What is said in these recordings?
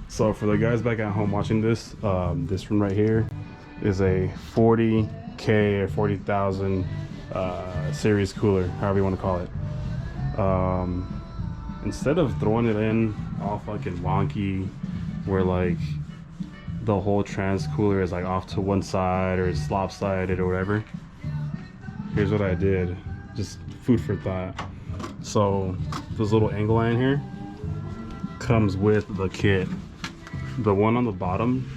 So for the guys back at home watching this, this one right here is a 40K or 40,000 series cooler, however you want to call it. Instead of throwing it in all fucking wonky, where like the whole trans cooler is like off to one side or it's lopsided or whatever, here's what I did, just food for thought. So this little angle line here comes with the kit. The one on the bottom,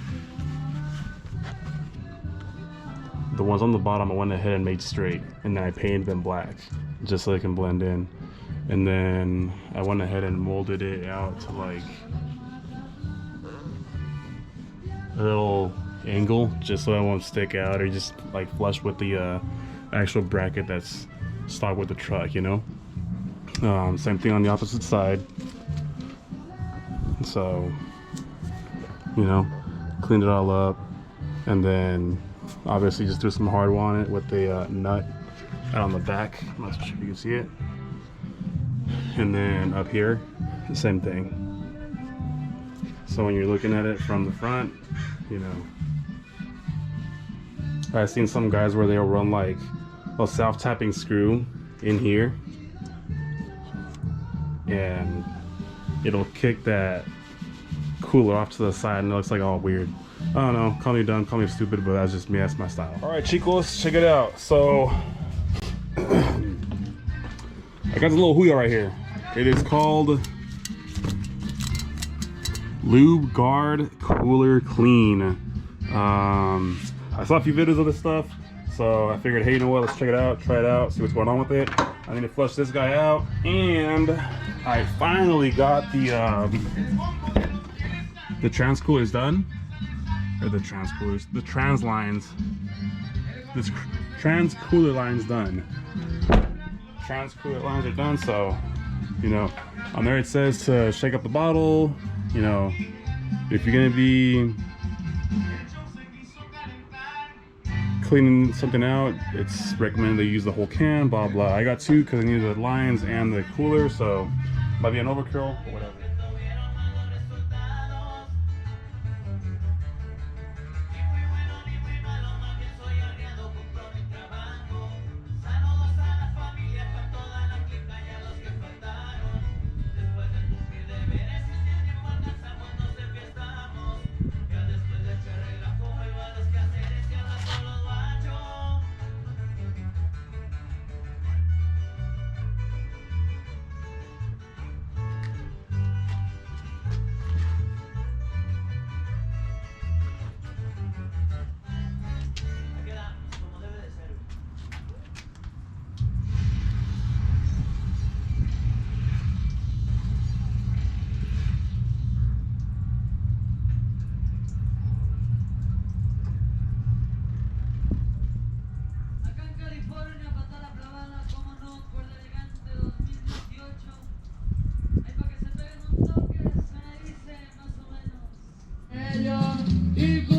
the ones on the bottom I went ahead and made straight, and then I painted them black just so they can blend in. And then I went ahead and molded it out to like a little angle just so it won't stick out or just like flush with the actual bracket that's stock with the truck, you know. Same thing on the opposite side. So, you know, cleaned it all up, and then obviously just threw some hardware on it with the nut out on the back. I'm not sure if you can see it. And then up here, the same thing. So when you're looking at it from the front, you know, I've seen some guys where they'll run like a self-tapping screw in here, and it'll kick that cooler off to the side and it looks like all weird. I don't know, call me dumb, call me stupid, but that's just me, that's my style. All right, chicos, check it out. So I got this little Huya right here. It is called Lube Guard Cooler Clean. I saw a few videos of this stuff, so I figured, hey, you know what, let's check it out, try it out, see what's going on with it. I need to flush this guy out, and I finally got the trans coolers done, or the trans coolers, the trans lines, this trans cooler lines done. Trans cooler lines are done, so, you know, on there it says to shake up the bottle, you know, if you're gonna be cleaning something out, it's recommended to use the whole can, blah blah. I got two because I needed the lines and the cooler, so might be an overkill, but whatever. Eagle.